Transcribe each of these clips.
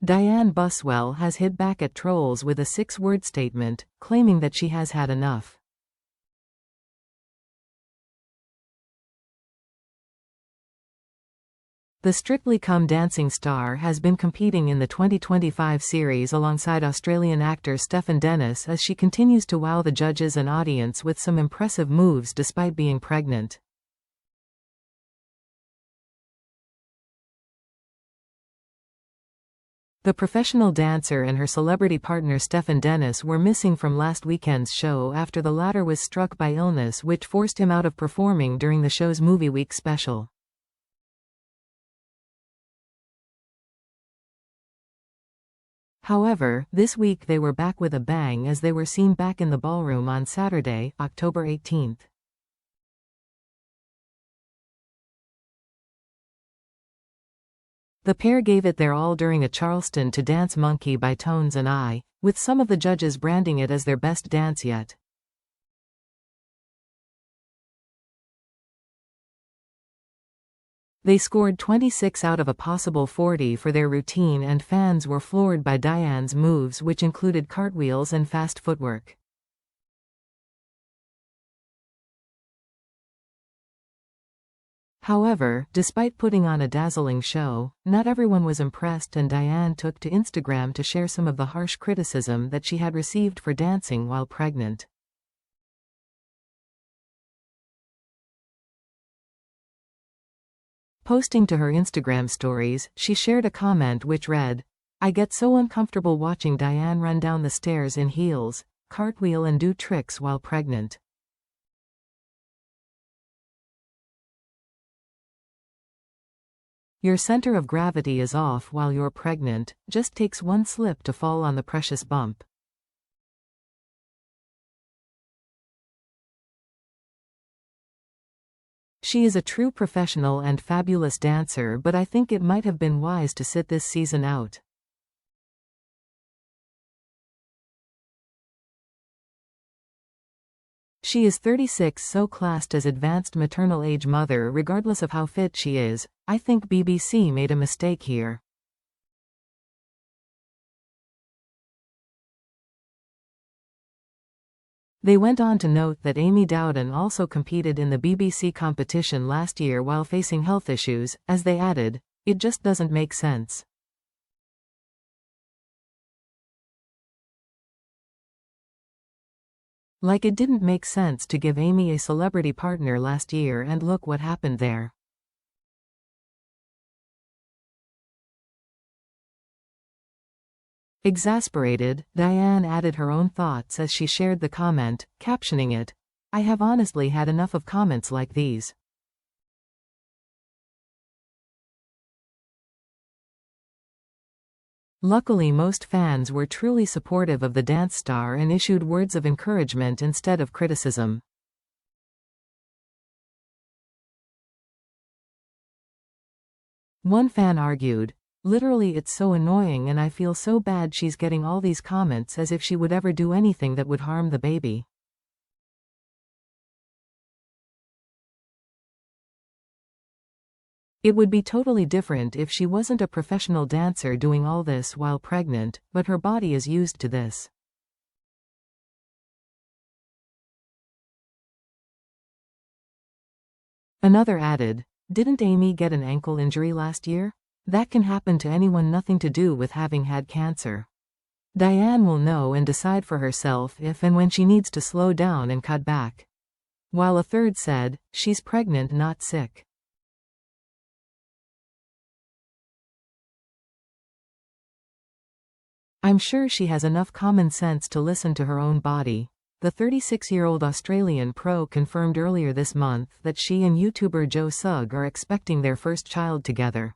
Dianne Buswell has hit back at trolls with a 6-word statement, claiming that she has had enough. The Strictly Come Dancing star has been competing in the 2025 series alongside Australian actor Stephen Dennis as she continues to wow the judges and audience with some impressive moves despite being pregnant. The professional dancer and her celebrity partner Stephen Dennis were missing from last weekend's show after the latter was struck by illness which forced him out of performing during the show's Movie Week special. However, this week they were back with a bang as they were seen back in the ballroom on Saturday, October 18th. The pair gave it their all during a Charleston to Dance Monkey by Tones and I, with some of the judges branding it as their best dance yet. They scored 26 out of a possible 40 for their routine, and fans were floored by Dianne's moves, which included cartwheels and fast footwork. However, despite putting on a dazzling show, not everyone was impressed, and Dianne took to Instagram to share some of the harsh criticism that she had received for dancing while pregnant. Posting to her Instagram stories, she shared a comment which read, "I get so uncomfortable watching Dianne run down the stairs in heels, cartwheel and do tricks while pregnant. Your center of gravity is off while you're pregnant, just takes one slip to fall on the precious bump." She is a true professional and fabulous dancer, but I think it might have been wise to sit this season out. She is 36, so classed as advanced maternal age mother regardless of how fit she is. I think BBC made a mistake here. They went on to note that Amy Dowden also competed in the BBC competition last year while facing health issues, as they added, "It just doesn't make sense." Like it didn't make sense to give Amy a celebrity partner last year, and look what happened there. Exasperated, Dianne added her own thoughts as she shared the comment, captioning it, "I have honestly had enough of comments like these." Luckily, most fans were truly supportive of the dance star and issued words of encouragement instead of criticism. One fan argued, "Literally, it's so annoying, and I feel so bad she's getting all these comments as if she would ever do anything that would harm the baby." It would be totally different if she wasn't a professional dancer doing all this while pregnant, but her body is used to this. Another added, "Didn't Amy get an ankle injury last year? That can happen to anyone, nothing to do with having had cancer. Dianne will know and decide for herself if and when she needs to slow down and cut back." While a third said, "She's pregnant, not sick." "I'm sure she has enough common sense to listen to her own body." The 36-year-old Australian pro confirmed earlier this month that she and YouTuber Joe Sugg are expecting their first child together.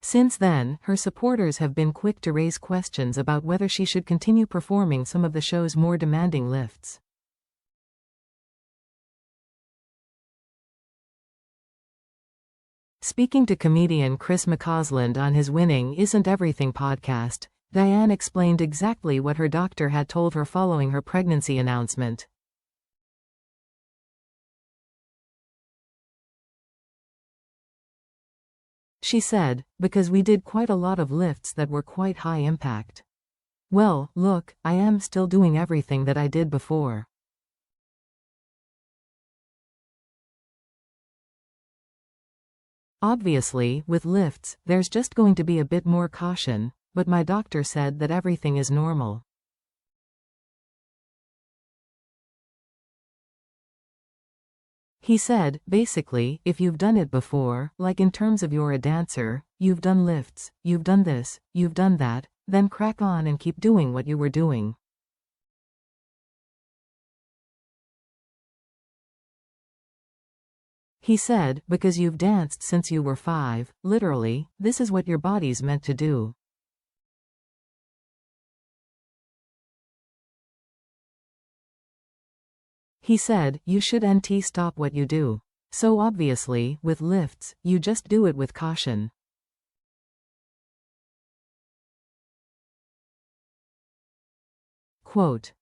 Since then, her supporters have been quick to raise questions about whether she should continue performing some of the show's more demanding lifts. Speaking to comedian Chris McCausland on his Winning Isn't Everything podcast, Dianne explained exactly what her doctor had told her following her pregnancy announcement. She said, because we did quite a lot of lifts that were quite high impact. Well, look, I am still doing everything that I did before. Obviously, with lifts, there's just going to be a bit more caution, but my doctor said that everything is normal. He said, basically, if you've done it before, like in terms of you're a dancer, you've done lifts, you've done this, you've done that, then crack on and keep doing what you were doing. He said, because you've danced since you were 5, literally, this is what your body's meant to do. He said, you should stop what you do. So obviously, with lifts, you just do it with caution. Quote,